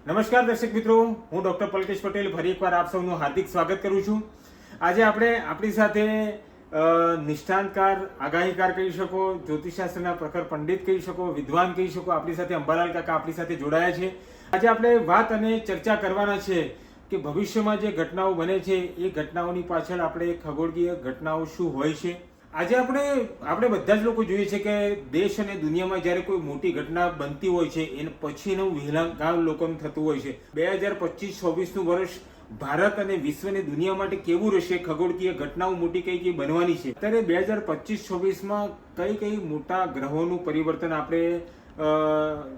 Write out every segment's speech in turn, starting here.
નમસ્કાર દર્શક મિત્રો, હું ડોક્ટર પલકેશ પટેલ ફરી એકવાર આપ સૌનું હાર્દિક સ્વાગત કરું છું. આજે આપણે આપણી સાથે નિષ્ણાંતકાર, આગાહીકાર કહી શકો, જ્યોતિષશાસ્ત્રના પ્રખર પંડિત કહી શકો, વિદ્વાન કહી શકો, આપણી સાથે અંબાલાલ કાકા આપણી સાથે જોડાયા છે. આજે આપણે વાત અને ચર્ચા કરવાના છે કે ભવિષ્યમાં જે ઘટનાઓ બને છે એ ઘટનાઓની પાછળ આપણે ખગોળકીય ઘટનાઓ શું હોય છે. આજે આપણે બધા જ લોકો જોઈએ છે કે દેશ અને દુનિયામાં જ્યારે કોઈ મોટી ઘટના બનતી હોય છે એને પછીનું વિહંગામ લોકોનું થતું હોય છે. 2025-26નું વર્ષ ભારત અને વિશ્વની દુનિયા માટે કેવું રહેશે, ખગોળકીય ઘટનાઓ મોટી કઈ કઈ બનવાની છે. અત્યારે 2025-26માં કઈ મોટા ગ્રહોનું પરિવર્તન આપણે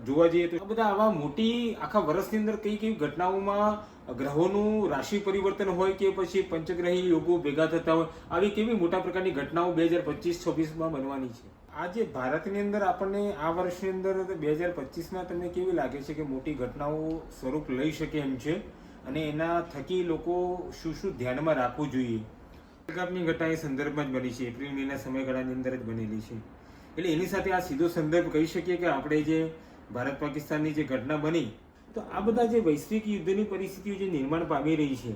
જોવા જઈએ તો આ બધા આવા મોટી આખા વર્ષની અંદર કઈ ઘટનાઓમાં ગ્રહોનું રાશિ પરિવર્તન હોય કે પછી પંચગ્રહી યોગો ભેગા થતા હોય, આવી કેવી મોટા પ્રકારની ઘટનાઓ 2025-26માં બનવાની છે. આજે ભારતની અંદર આપણને આ વર્ષની અંદર 2025માં તમને કેવી લાગે છે કે મોટી ઘટનાઓ સ્વરૂપ લઈ શકે એમ છે અને એના થકી લોકો શું ધ્યાનમાં રાખવું જોઈએ? પ્રકારની ઘટના એ સંદર્ભમાં જ બની છે, એપ્રિલ મહિના સમયગાળાની અંદર જ બનેલી છે. એટલે એની સાથે આ સીધો સંદર્ભ કહી શકીએ કે આપણે જે ભારત પાકિસ્તાનની જે ઘટના બની, તો આ બધા જે વૈશ્વિક યુદ્ધની પરિસ્થિતિઓ જે નિર્માણ પામી રહી છે,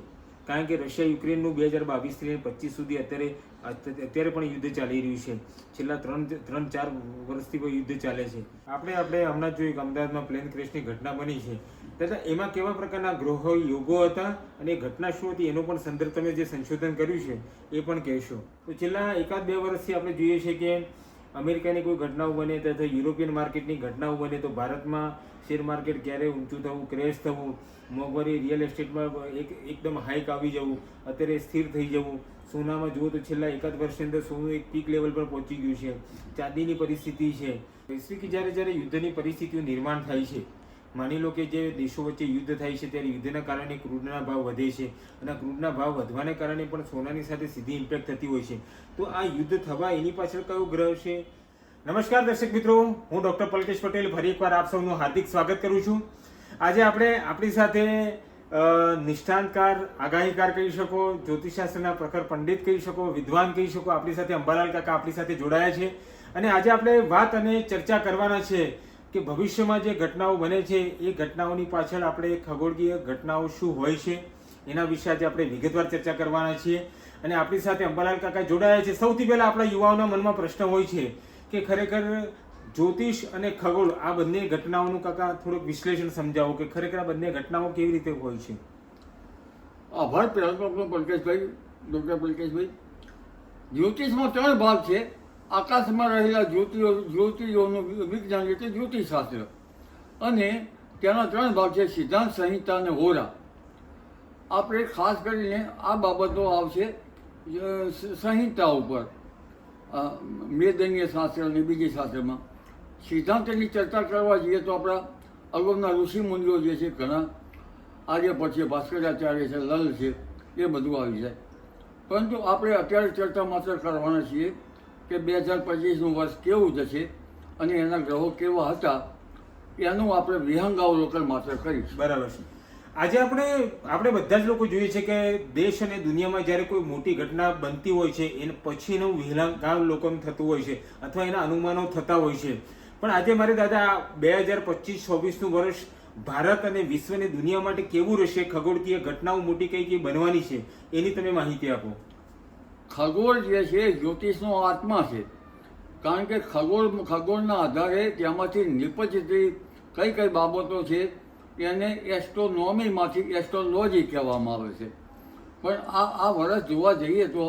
કારણ કે રશિયા યુક્રેનનું 2022થી 25 સુધી અત્યારે પણ યુદ્ધ ચાલી રહ્યું છે. છેલ્લા 3-4 વર્ષથી કોઈ યુદ્ધ ચાલે છે. આપણે હમણાં જોયું કે અમદાવાદમાં પ્લેન ક્રેશની ઘટના બની છે, તથા એમાં કેવા પ્રકારના ગ્રહો યોગો હતા અને એ ઘટના શું હતી એનો પણ સંદર્ભ તમે જે સંશોધન કર્યું છે એ પણ કહેશો. તો છેલ્લા 1-2 વર્ષથી આપણે જોઈએ છે કે અમેરિકાની કોઈ ઘટનાઓ બને તથા યુરોપિયન માર્કેટની ઘટનાઓ બને તો ભારતમાં શેર માર્કેટ ક્યારે ઊંચું થવું, ક્રેશ થવું, મોંઘવારી રિયલ એસ્ટેટમાં એકદમ હાઈક આવી જવું, અત્યારે સ્થિર થઈ જવું. સોનામાં જુઓ તો છેલ્લા 1 વર્ષની અંદર સોનું એક પીક લેવલ પર પહોંચી ગયું છે. ચાંદીની પરિસ્થિતિ છે. વૈશ્વિક જ્યારે યુદ્ધની પરિસ્થિતિઓ નિર્માણ થાય છે, માની લો કે જે દેશો વચ્ચે યુદ્ધ થાય છે ત્યારે યુદ્ધના કારણે ક્રૂડના ભાવ વધે છે અને ક્રૂડના ભાવ વધવાને કારણે પણ સોનાની સાથે સીધી ઇમ્પેક્ટ થતી હોય છે. તો આ યુદ્ધ થવા એની પાછળ કયો ગ્રહ છે? નમસ્કાર દર્શક મિત્રો, હું ડોક્ટર પલકેશ પટેલ ફરી એકવાર આપ સૌનું હાર્દિક સ્વાગત કરું છું. આજે આપણે આપણી સાથે નિષ્ણાંતકાર, આગાહીકાર કહી શકો, જ્યોતિષશાસ્ત્રના પ્રખર પંડિત કહી શકો, વિદ્વાન કહી શકો, આપણી સાથે અંબાલાલ કાકા આપણી સાથે જોડાયા છે. અને આજે આપણે વાત અને ચર્ચા કરવાના છે કે ભવિષ્યમાં જે ઘટનાઓ બને છે એ ઘટનાઓની પાછળ આપણે ખગોળકીય ઘટનાઓ શું હોય છે એના વિશે આજે આપણે વિગતવાર ચર્ચા કરવાના છીએ. અને આપણી સાથે અંબાલાલ કાકા જોડાયા છે. સૌથી પહેલા આપણા યુવાઓના મનમાં પ્રશ્ન હોય છે કે ખરેખર જ્યોતિષ અને ખગોળ આ બંને ઘટનાઓનું કાકા થોડુંક વિશ્લેષણ સમજાવો કે ખરેખર આ બંને ઘટનાઓ કેવી રીતે હોય છે. આભાર પહેલાં પલકેશભાઈ, ડૉક્ટર પલકેશભાઈ. જ્યોતિષમાં 3 ભાગ છે. આકાશમાં રહેલા જ્યોતિષોનું વિજ્ઞાન એટલે જ્યોતિષશાસ્ત્ર, અને તેના 3 ભાગ છે: સિદ્ધાંત, સંહિતા અને હોરા. આપણે ખાસ કરીને આ બાબતો આવશે સંહિતા ઉપર, મેદનીય શાસ્ત્ર અને બીજી શાસ્ત્રમાં. સિદ્ધાંતની ચર્ચા કરવા જઈએ તો આપણા અગાઉના ઋષિ મુનિઓ જે છે ઘણા, આર્યભટ્ટ છે, ભાસ્કરાચાર્ય છે, લલ છે, એ બધું આવી જાય. પરંતુ આપણે અત્યારે ચર્ચા માત્ર કરવાના છીએ કે 2025નું વર્ષ કેવું જશે અને એના ગ્રહો કેવા હતા એનું આપણે વિહંગાવલોકન માત્ર કરીશું. બરાબર છે. આજે આપણે બધા જ લોકો જોઈએ છે કે દેશ અને દુનિયામાં જ્યારે કોઈ મોટી ઘટના બનતી હોય છે એને પછીનું વિહંગામ લોકોનું થતું હોય છે અથવા એના અનુમાનો થતા હોય છે. પણ આજે મારે દાદા 2025-26નું વર્ષ ભારત અને વિશ્વની દુનિયા માટે કેવું રહેશે, ખગોળકીય ઘટનાઓ મોટી કઈ બનવાની છે એની તમે માહિતી આપો. ખગોળ જે છે જ્યોતિષનો આત્મા છે, કારણ કે ખગોળના આધારે તેમાંથી નિપજતી કઈ બાબતો છે એને એસ્ટ્રોનોમીમાંથી એસ્ટ્રોલોજી કહેવામાં આવે છે. પણ આ વર્ષ જોવા જઈએ તો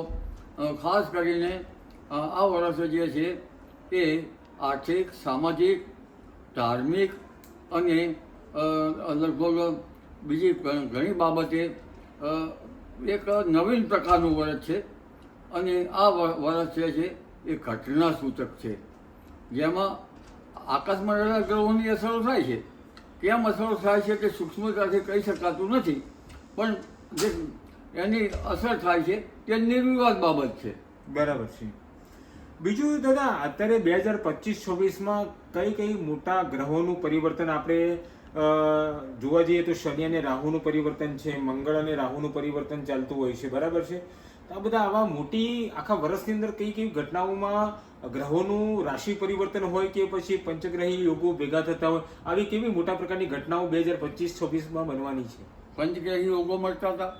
ખાસ કરીને આ વર્ષ જે છે એ આર્થિક, સામાજિક, ધાર્મિક અને લગભગ બીજી ઘણી બાબતે એક નવીન પ્રકારનું વર્ષ છે. અને આ વર્ષ જે છે એ ઘટના સૂચક છે, જેમાં આકાશમાં રહેલા ગ્રહોની અસરો થાય છે. કેમ અસરો થાય છે તે સૂક્ષ્મતાથી કહી શકાતું નથી, પણ જે એની અસર થાય છે તે નિર્વિવાદ બાબત છે. બરાબર છે. બીજું દાદા, અત્યારે 2025-26માં કઈ મોટા ગ્રહોનું પરિવર્તન આપણે જોવા જઈએ તો શનિ અને રાહુનું પરિવર્તન છે, મંગળ અને રાહુનું પરિવર્તન ચાલતું હોય છે. બરાબર છે. આ બધા આવા મોટી આખા વર્ષની અંદર કઈ ઘટનાઓમાં ગ્રહોનું રાશિ પરિવર્તન હોય કે પછી પંચગ્રહી યોગો ભેગા થતા હોય, આવી કેવી મોટા પ્રકારની ઘટનાઓ 2025-26માં બનવાની છે? પંચગ્રહી યોગો મળતા હતા,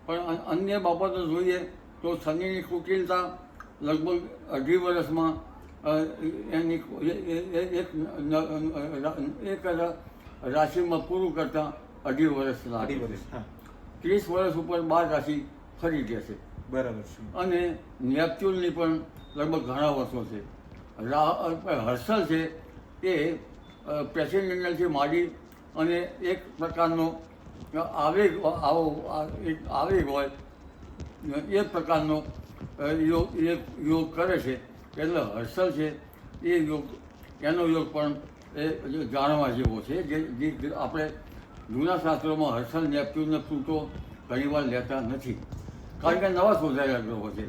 પણ અન્ય બાબતો જોઈએ તો શનિની કુટિલતા લગભગ 2.5 વર્ષમાં એની એક રાશિમાં પૂરું કરતાં 2.5 વર્ષ લાગે. 2.5 વર્ષ, હા, 30 વર્ષ ઉપર 12 રાશિ ફરી જશે. બરાબર છે. અને નેપચ્યુનની પણ લગભગ ઘણા વર્ષો છે. હર્ષલ છે એ પ્રેસિડેન્ટલથી માંડી અને એક પ્રકારનો આવેગ હોય એ પ્રકારનો યોગ કરે છે. એટલે હર્ષલ છે એ યોગ, એનો યોગ પણ એ જાણવા જેવો છે. જે આપણે જૂના શાસ્ત્રોમાં હર્ષલ, નેપચ્યુન ને પ્લુટો ઘણીવાર લેતા નથી, કારણ કે નવા શોધાયેલા ગ્રહો છે.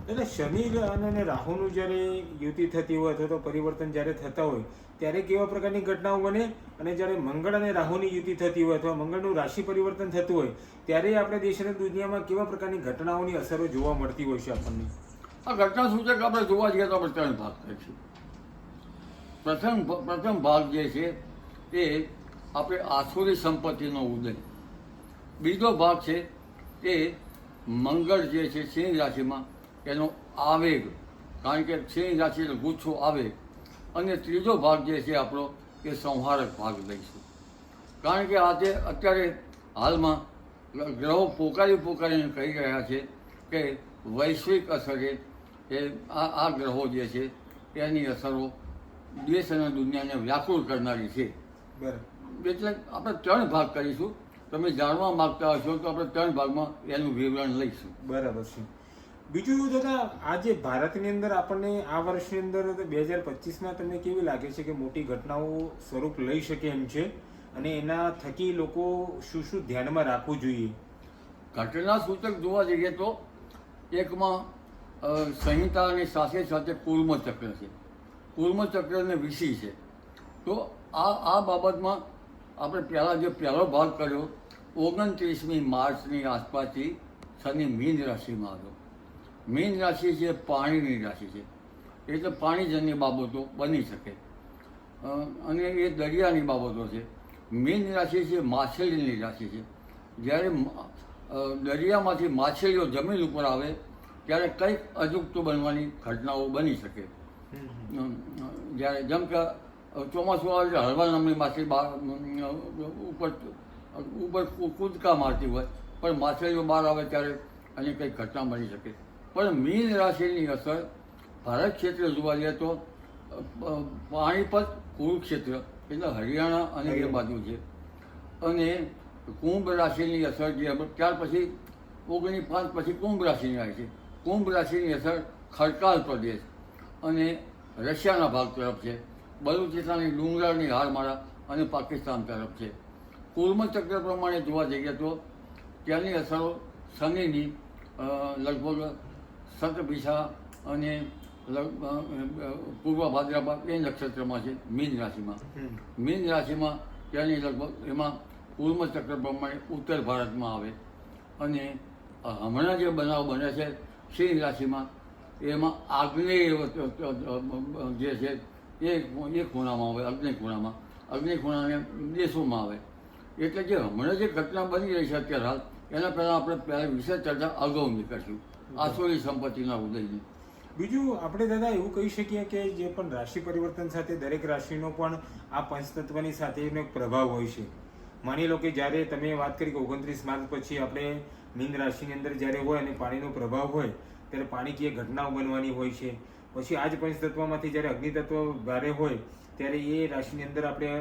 એટલે શનિ અને રાહુનું જ્યારે યુતિ થતી હોય અથવા તો પરિવર્તન જ્યારે થતા હોય ત્યારે કેવા પ્રકારની ઘટનાઓ બને, અને જ્યારે મંગળ અને રાહુની યુતિ થતી હોય અથવા મંગળનું રાશિ પરિવર્તન થતું હોય ત્યારે આપણે દેશ અને દુનિયામાં કેવા પ્રકારની ઘટનાઓની અસરો જોવા મળતી હોય છે આપણને? આ ઘટના સૂચક આપણે જોવા જઈએ તો આપણે 3 ભાગ કરીશું. પ્રથમ ભાગ જે છે એ આપણે આસુરી સંપત્તિનો ઉદય. બીજો ભાગ છે એ મંગળ જે છે સિંહ રાશિમાં એનો આવેગ, કારણ કે સિંહ રાશિ એટલે ગુચ્છો આવેગ. અને ત્રીજો ભાગ જે છે આપણો એ સંહારક ભાગ લઈશું, કારણ કે આજે અત્યારે હાલમાં ગ્રહો પોકારીને કહી રહ્યા છે કે વૈશ્વિક અસરે એ આ ગ્રહો જે છે એની અસરો દેશ અને દુનિયાને વ્યાકુળ કરનારી છે. બરાબર. એટલે આપણે 3 ભાગ કરીશું. તમે જાણવા માગતા હશો તો આપણે 3 ભાગમાં એનું વિવરણ લઈશું. બરાબર છે. બીજું દાદા, આજે ભારતની અંદર આપણને આ વર્ષની અંદર 2025માં તમને કેવી લાગે છે કે મોટી ઘટનાઓ સ્વરૂપ લઈ શકે એમ છે, અને એના થકી લોકો શું શું ધ્યાનમાં રાખવું જોઈએ? ઘટના સૂચક જોવા જઈએ તો એકમાં સંહિતાની સાથે સાથે કુર્મચક્ર છે. કુર્મચક્રને વિષી છે. તો આ બાબતમાં આપણે પહેલો ભાગ કર્યો 29મી માર્ચની આસપાસથી શનિ મીન રાશિમાં આવ્યો. મીન રાશિ છે પાણીની રાશિ છે, એટલે પાણીજન્ય બાબતો બની શકે, અને એ દરિયાની બાબતો છે. મીન રાશિ છે માછલીની રાશિ છે. જ્યારે દરિયામાંથી માછલીઓ જમીન ઉપર આવે ત્યારે કંઈક અજુગતું બનવાની ઘટનાઓ બની શકે. જ્યારે જેમ કે ચોમાસું આવે એટલે હળવા નામની માછલી ઉપર કૂદકા મારતી હોય, પણ માછલીઓ બહાર આવે ત્યારે એની કંઈક ઘટના બની શકે. પણ મીન રાશિની અસર ભારત ક્ષેત્રે જોવા જઈએ તો પાણીપત, કુરુક્ષેત્ર એટલે હરિયાણા અને એ બાજુ છે. અને કુંભ રાશિની અસર જે ત્યાર પછી 1905 પછી કુંભ રાશિની આવી છે. કુંભ રાશિની અસર ખડકાલ પ્રદેશ અને રશિયાના ભાગ તરફ છે. બલુચિસ્તાનની ડુંગરાળની હારમાળા અને પાકિસ્તાન તરફ છે. કુર્મચક્ર પ્રમાણે જોવા જઈએ તો ત્યાંની અસરો શનિની લગભગ સતભિષા અને પૂર્વ ભાદ્રપદ એ નક્ષત્રમાં છે, મીન રાશિમાં. મીન રાશિમાં ત્યાંની લગભગ એમાં કુર્મચક્ર પ્રમાણે ઉત્તર ભારતમાં આવે. અને હમણાં જે બનાવ બને છે સિંહ રાશિમાં, એમાં આગ્નેય જે છે એ ખૂણામાં આવે, અગ્નિ ખૂણાને દેશોમાં આવે. એટલે જે હમણાં જે ઘટના બની રહી છે અત્યારે હાલ, એના પહેલાં આપણે વિશેષ ચર્ચા અગાઉની કરીશું આસુરી સંપત્તિના ઉદયની. બીજું આપણે દાદા એવું કહી શકીએ કે જે પણ રાશિ પરિવર્તન સાથે દરેક રાશિનો પણ આ પંચતત્વની સાથે એનો એક પ્રભાવ હોય છે. માની લો કે જ્યારે તમે વાત કરી કે 29 માર્ચ પછી આપણે મીન રાશિની અંદર જ્યારે હોય અને પાણીનો પ્રભાવ હોય ત્યારે પાણીકીય ઘટનાઓ બનવાની હોય છે. પછી આ જ પંચતત્વમાંથી જ્યારે અગ્નિતત્વ ભારે હોય ત્યારે એ રાશિની અંદર આપણે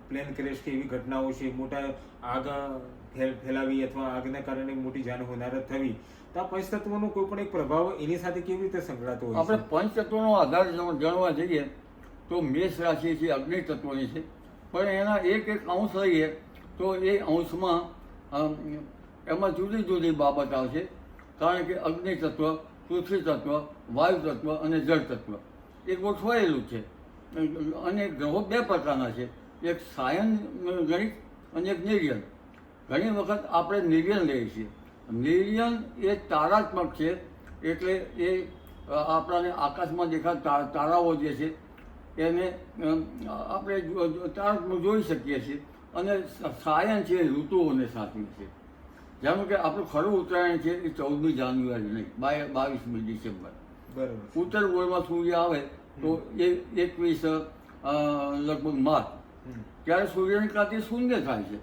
પ્લેન ક્રેશ કે એવી ઘટનાઓ છે, મોટા આગ ફેલાવી અથવા આગના કારણે મોટી જાનહાનિ થવી, તો આ પંચતત્વનો કોઈ પણ એક પ્રભાવ એની સાથે કેવી રીતે સંકળાતો હોય? આપણે પંચતત્વનો આધાર જાણવા જઈએ તો મેષ રાશિ છે અગ્નિ તત્વની છે, પણ એના એક અંશ લઈએ તો એ અંશમાં એમાં જુદી જુદી બાબત આવશે. કારણ કે અગ્નિ તત્વ, પૃથ્વી તત્વ, વાયુ તત્વ અને જળ તત્વ એ ગોઠવાયેલું છે. અને ગ્રહો 2 પ્રકારના છે, એક સાયન ગણિત અને એક નિર્યન. ઘણી વખત આપણે નિર્યન લઈએ છીએ. નિર્યન એ તારાત્મક છે, એટલે એ આપણાને આકાશમાં દેખાતા તારાઓ જે છે એને આપણે તારાત્મક જોઈ શકીએ છીએ. અને સાયન છે એ ઋતુઓને સાચવી છે. જાણો કે આપણું ખરું ઉત્તરાયણ છે એ 14મી જાન્યુઆરી નહીં, 22મી ડિસેમ્બર. બરાબર. ઉત્તર ગોળમાં સૂર્ય આવે તો એ 21 લગભગ માર્ચ, ત્યારે સૂર્યની ક્રાંતિ શૂન્ય થાય છે.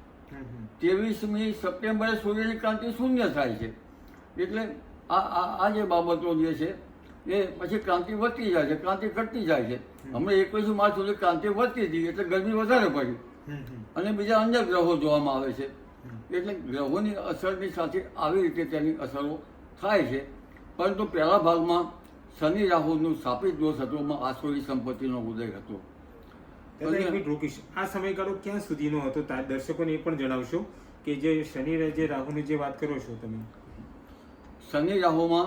23મી સપ્ટેમ્બરે સૂર્યની ક્રાંતિ શૂન્ય થાય છે. એટલે આ જે બાબતો જે છે એ પછી ક્રાંતિ વધતી જાય છે, ક્રાંતિ ઘટતી જાય છે. હમણાં 21 માર્ચ સુધી ક્રાંતિ વધતી હતી એટલે ગરમી વધારે પડી અને બીજા અન્ય ગ્રહો જોવામાં આવે છે. એટલે ગ્રહોની અસરની સાથે આવી રીતે તેની અસરો થાય છે. પરંતુ પહેલા ભાગમાં શનિ રાહુનું સ્થાપિત દોષ હતો, આસુરી સંપત્તિનો ઉદય હતો. દાદા, એક મિનિટ રોકીશ. આ સમયગાળો ક્યાં સુધીનો હતો? દર્શકોને એ પણ જણાવશો કે જે શનિ જે રાહુની જે વાત કરો છો તમે. શનિ રાહુમાં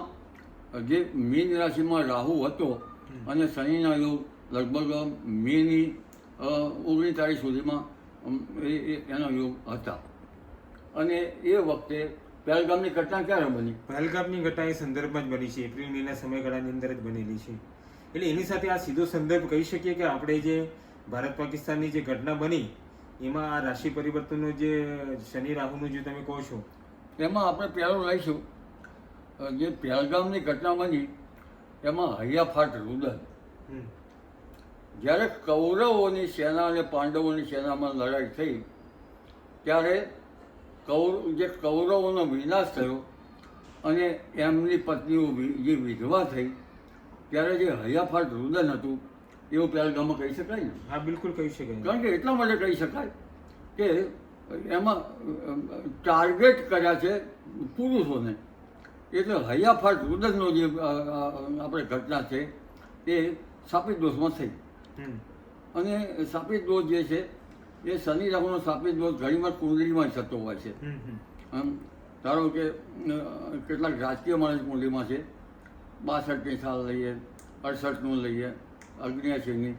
જે મીન રાશિમાં રાહુ હતો અને શનિના યોગ લગભગ મેની 19 તારીખ સુધીમાં એના યોગ હતા. અને એ વખતે પહેલગામની ઘટના ક્યારે બની? પહેલગામની ઘટના એ સંદર્ભમાં જ બની છે, એપ્રિલ મહિના સમયગાળાની અંદર જ બનેલી છે. એટલે એની સાથે આ સીધો સંદર્ભ કહી શકીએ કે આપણે જે ભારત પાકિસ્તાનની જે ઘટના બની એમાં આ રાશિ પરિવર્તનનો જે શનિ રાહુનું જે તમે કહો છો એમાં આપણે પહેલું લઈશું જે પહેલગામની ઘટના બની એમાં હૈયાફાટ રુદન. જ્યારે કૌરવોની સેના અને પાંડવોની સેનામાં લડાઈ થઈ ત્યારે જે કૌરવોનો વિનાશ થયો અને એમની પત્નીઓ જે વિધવા થઈ ત્યારે જે હૈયાફાટ રુદન હતું એવું પહેલગામમાં કહી શકાય ને? હા, બિલકુલ કહી શકાય. કારણ કે એટલા માટે કહી શકાય કે એમાં ટાર્ગેટ કર્યા છે પુરુષોને. એટલે હૈયાફાટ રુદનનો જે આપણે ઘટના છે એ શાપિત દોષમાં થઈ. અને શાપિત દોષ જે છે એ શનિ રાહુનો શાપિત દોષ ઘણીવાર કુંડળીમાં થતો હોય છે. ધારો કે કેટલાક રાજકીય માણસ કુંડળીમાં છે, 62ની સાલ લઈએ, 68નું લઈએ, અગ્નિયાશીની,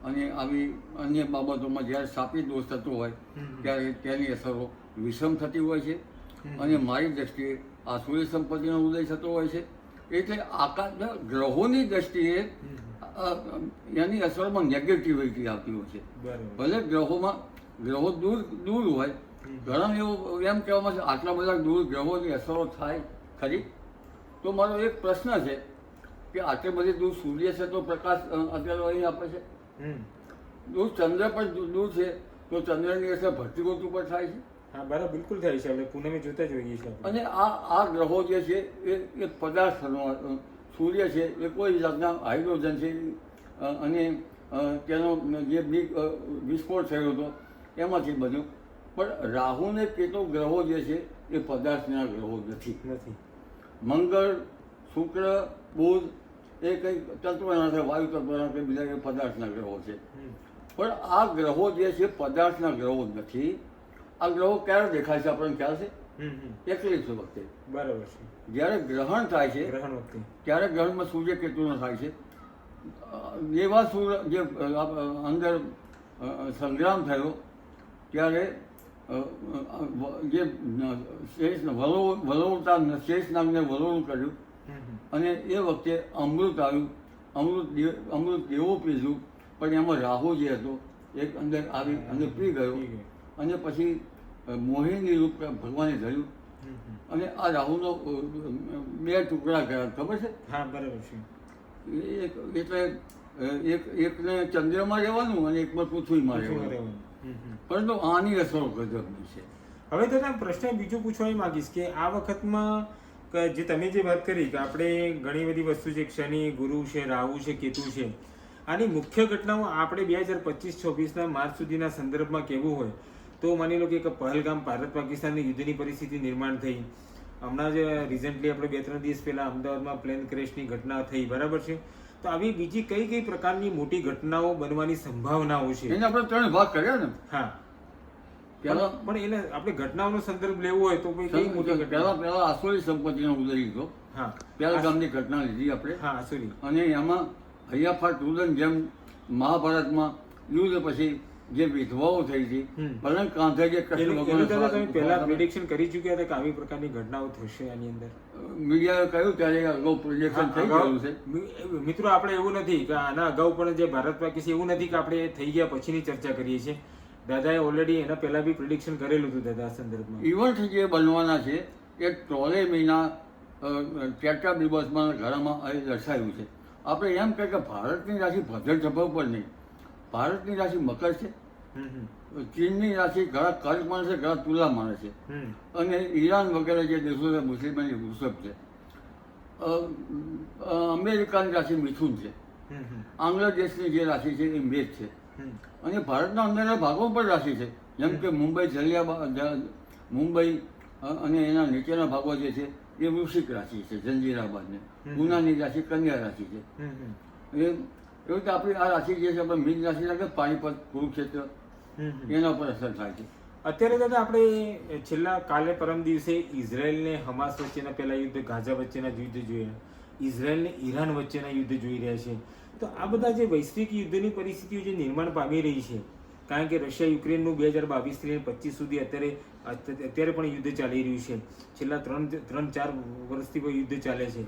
અને આવી અન્ય બાબતોમાં જ્યારે શાપિત દોષ થતો હોય ત્યારે તેની અસરો વિષમ થતી હોય છે. અને મારી દ્રષ્ટિએ આસુરી સંપત્તિનો ઉદય થતો હોય છે. એટલે આકાશના ગ્રહોની દ્રષ્ટિએ એની અસરમાં નેગેટિવિટી આવતી હોય છે. ભલે ગ્રહો દૂર હોય, ઘણા એવું એમ કહેવામાં છે આટલા બધા દૂર ગ્રહોની અસરો થાય ખરી. તો મારો એક પ્રશ્ન છે કે આટલી બધી દૂર સૂર્ય છે તો પ્રકાશ અત્યારે અહીં આપે છે, દૂર ચંદ્ર પણ દૂર છે તો ચંદ્રની અસર ભરતીગોત ઉપર થાય છે. હા, બરાબર, બિલકુલ થાય છે. આપણે પૂનમે જોતા જોઈએ છીએ. અને આ ગ્રહો જે છે એ પદાર્થનો, સૂર્ય છે એ કોઈ જાતના હાઇડ્રોજન છે અને તેનો જે વિસ્ફોટ થયો હતો એમાંથી બન્યો. પણ રાહુને કેટલો ગ્રહો જે છે એ પદાર્થના ગ્રહો નથી. મંગળ, શુક્ર, બુધ એ કંઈ તત્વના છે, વાયુ તત્વના કે બીજા કંઈ પદાર્થના ગ્રહો છે. પણ આ ગ્રહો જે છે પદાર્થના ગ્રહો નથી. આ ગ્રહો ક્યારે દેખાય છે આપણને ખ્યાલ છે? 21 વખતે. બરાબર છે. જ્યારે ગ્રહણ થાય છે ગ્રહણ વખતે ત્યારે ગ્રહણમાં સૂર્ય કેતુનો થાય છે. એવા સૂર્ય જે અંદર સંગ્રામ થયો ત્યારે જે શેષનાગને વલોવું કર્યું અને એ વખતે અમૃત આવ્યું. અમૃત દેવો પીધું, પણ એમાં રાહુ જે હતો એક અંદર આવી અંદર પી ગયો અને પછી મોહિની રૂપ ભગવાને ધર્યું અને આ રાહુનો 2 ટુકડા કર્યા. ખબર છે? હા, બરાબર છે. એટલે એકને ચંદ્રમાં રહેવાનું અને એકમાં પૃથ્વીમાં રહેવાનું. પરંતુ આની અસરો ગજબની છે. હવે તો પ્રશ્ન બીજો પૂછવા એ માંગીશ કે આ વખતમાં જે તમે જે વાત કરી કે આપણે ઘણી બધી વસ્તુ છે, શનિ, ગુરુ છે, રાહુ છે, કેતુ છે, આની મુખ્ય ઘટનાઓ આપણે 2025-26ના માર્ચ સુધીના સંદર્ભમાં કહેવું હોય તો માની લો કે પહેલગામ ભારત પાકિસ્તાનની યુદ્ધની પરિસ્થિતિ નિર્માણ થઈ. હમણાં જ રિસેન્ટલી આપણે 2-3 દિવસ પહેલા અમદાવાદમાં પ્લેન ક્રેશની ઘટના થઈ, બરાબર છે. તો આવી બીજી કઈ પ્રકારની મોટી ઘટનાઓ બનવાની સંભાવનાઓ છે? એને આપણે 3 ભાગ કર્યા ને. હા, પણ એને આપણે ઘટનાઓનો સંદર્ભ લેવો હોય તો કઈ મોટી ઘટના? પહેલા આસુરી સંપત્તિનો ઉદય લીધો. હા, પહેલગામની ઘટના લીધી આપણે. હા, આસુરી. અને એમાં હૈયાફાટ રુદન જેમ મહાભારતમાં યુદ્ધ પછી જે વિધવાઓ થઈ હતી હમ. ભલે કાંધે જે કૃષ્ણ એનું દાદા તમે ભગવાન પહેલા પ્રિડિક્શન કરી ચૂક્યા હતા કે આવી પ્રકારની ઘટનાઓ થશે આની અંદર? મીડિયાએ કહ્યું ત્યારે અગાઉ પ્રોજેક્શન થઈ ગયું છે. મિત્રો આપણે એવું નથી કે આના અગાઉ પણ જે ભારત પાકિસ્તાન એવું નથી કે આપણે થઈ ગયા પછીની ચર્ચા કરીએ છીએ. દાદાએ ઓલરેડી એના પહેલા બી પ્રિડિક્શન કરેલું હતું દાદા આ સંદર્ભમાં. ઇવેન્ટ જે બનવાના છે એ ટોલેમીના ટેટ્રા દિવસમાં ઘરમાં અહીં દર્શાવ્યું છે. આપણે એમ કહીએ કે ભારતની રાશિ ભદ્ર જભા ઉપર નહીં, ભારતની રાશિ મકર છે, હમ હમ ચીનની રાશિ ઘણા કર્ક માને છે, ઘણા તુલા માને છે, હમ અને ઈરાન વગેરે જે દેશો છે મુસ્લિમોની વૃષભ છે. અમેરિકાની રાશિ મિથુન છે, હમ હમ આંગ્લદેશની જે રાશિ છે એ મેષ છે, હમ અને ભારતના અંદરના ભાગોમાં પણ રાશિ છે, જેમ કે મુંબઈ મુંબઈ અને એના નીચેના ભાગો જે છે એ વૃશ્ચિક રાશિ છે, જંજીરાબાદને. પૂનાની રાશિ કન્યા રાશિ છે. હમ હમ એવી રીતે આપણી આ રાશિ જે છે આપણે મીન રાશિ લાગે પાણીપત કુરુક્ષેત્ર હમ હમ. એના પર અસર થાય છે. અત્યારે દાદા આપણે છેલ્લા કાલે પરમ દિવસે ઇઝરાયલ ને હમાસ વચ્ચેના પહેલા યુદ્ધ, ગાઝા વચ્ચેના યુદ્ધ જોયા, ઇઝરાયલ ને ઈરાન વચ્ચેના યુદ્ધ જોઈ રહ્યા છે. તો આ બધા જે વૈશ્વિક યુદ્ધની પરિસ્થિતિઓ જે નિર્માણ પામી રહી છે, કારણ કે રશિયા યુક્રેનનું 2022 થી 25 સુધી અત્યારે પણ યુદ્ધ ચાલી રહ્યું છે, છેલ્લા 3-4 વર્ષથી કોઈ યુદ્ધ ચાલે છે.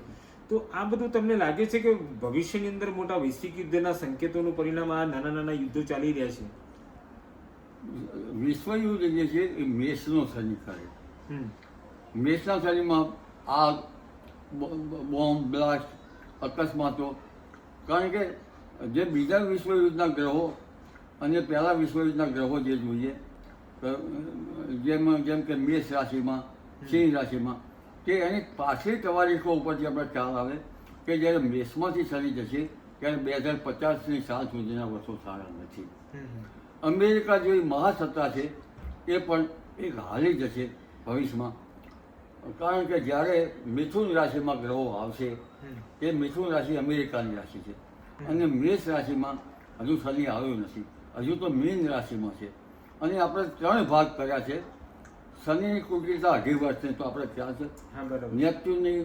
તો આ બધું તમને લાગે છે કે ભવિષ્યની અંદર મોટા વૈશ્વિક યુદ્ધના સંકેતોનું પરિણામ આ નાના નાના યુદ્ધો ચાલી રહ્યા છે? વિશ્વયુદ્ધ જે છે એ મેષનો શનિ કરે. હમ મેષના શનિમાં આગ, બોમ્બ બ્લાસ્ટ, અકસ્માતો. કારણ કે જે બીજા વિશ્વયુદ્ધના ગ્રહો અને પહેલા વિશ્વયુદ્ધના ગ્રહો જે જોઈએ જેમ કે મેષ રાશિમાં, સિંહ રાશિમાં, કે એની પાછલી તવારીખો ઉપરથી આપણે ખ્યાલ આવે કે જ્યારે મેષમાંથી શનિ જશે ત્યારે 2050ની સાલ સુધીના વર્ષો સારા નથી. અમેરિકા જેવી મહાસત્તા છે એ પણ એક હાલી જશે ભવિષ્યમાં. કારણ કે જ્યારે મિથુન રાશિમાં ગ્રહો આવશે એ મિથુન રાશિ અમેરિકાની રાશિ છે, અને મેષ રાશિમાં હજુ શનિ આવ્યો નથી, હજુ તો મીન રાશિમાં છે. અને આપણે 3 ભાગ કર્યા છે. શનિની કુટિલતા 2.5 વર્ષની તો આપણે ખ્યાલ છે. હા બરાબર. નેપચ્યુનની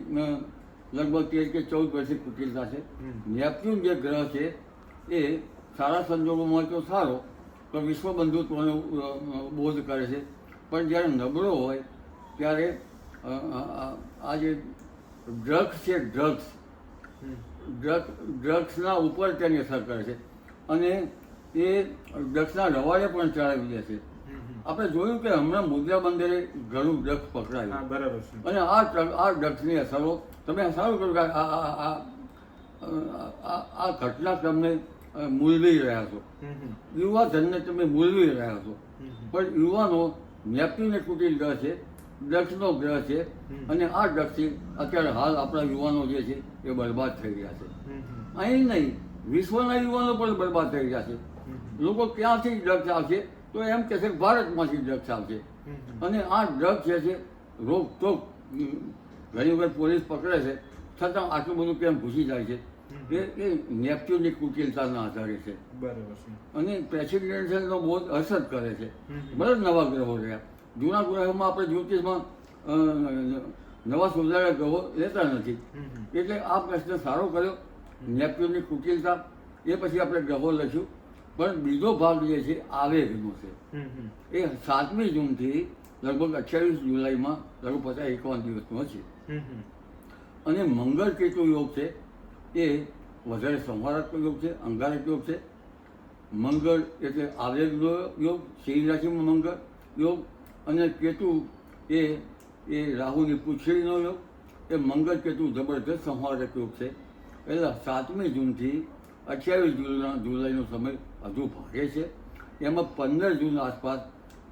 લગભગ 13 કે 14 વર્ષની કુટિલતા છે. નેપચ્યુન જે ગ્રહ છે એ સારા સંજોગોમાં તો સારો, તો વિશ્વ બંધુત્વનો બોધ કરે છે, પણ જ્યારે નબળો હોય ત્યારે આ જે ડ્રગ્સ છે, ડ્રગ્સના ઉપર તેની અસર કરે છે, અને એ ડ્રગ્સના રવાડે પણ ચડાવી દે છે. આપણે જોયું કે હમણાં મુદ્રા બંદરે ઘણું ડ્રગ્સ હા પકડાયું, બરાબર છે. અને આ ડ્રગ્સની અસરો તમે સારું કર્યું કે આ ઘટનાક્રમને મૂલવી રહ્યા છો, યુવા ધનને તમે મૂલવી રહ્યા છો. પણ યુવાનો નેપચ્યુન કુટિલ ગ્રહ છે, ડ્રગ્સનો ગ્રહ છે, અને આ ડ્રગ્સથી અત્યારે હાલ આપણા યુવાનો જે છે એ બરબાદ થઈ રહ્યા છે. અહીં નહીં, વિશ્વના યુવાનો પણ બરબાદ થઈ રહ્યા છે. લોકો ક્યાંથી ડ્રગ્સ આવશે તો એમ કહે છે કે ભારતમાંથી ડ્રગ્સ આવશે. અને આ ડ્રગ્સ જે છે રોકટોક ઘણી વખત પોલીસ પકડે છે, છતાં આટલું બધું કેમ ઘૂસી જાય છે એ નેપચ્યુનની કુટિલતાના આધારે છે. બરાબર છે. અને પ્રેસિડેન્શિયલનો બહુ અસર કરે છે. ભલે નવા ગ્રહો રહ્યા, જૂના ગ્રહોમાં આપણે જ્યોતિષમાં નવા સુધારેલા ગ્રહો લેતા નથી. એટલે આ પ્રશ્ન સારો કર્યો, નેપચ્યુનની કુટિલતા. એ પછી આપણે ગ્રહો લઈશું. પણ બીજો ભાગ જે છે આવેગનો છે, એ 7મી જૂનથી લગભગ 28 જુલાઈમાં લગભગ 50-51 દિવસનો છે. અને મંગળ કેતુ યોગ છે એ વધારે સંહારાત્મક યોગ છે, અંગારક યોગ છે. મંગળ એટલે આવેગનો યોગ, સિંહ રાશિમાં મંગળ યોગ, અને કેતુ એ રાહુની પૂંછડીનો યોગ. એ મંગળ કેતુ જબરદસ્ત સંહારક યોગ છે. એટલે 7મી જૂનથી 28 જુલાઈનો સમય હજુ ભાગે છે. એમાં 15 જૂન આસપાસ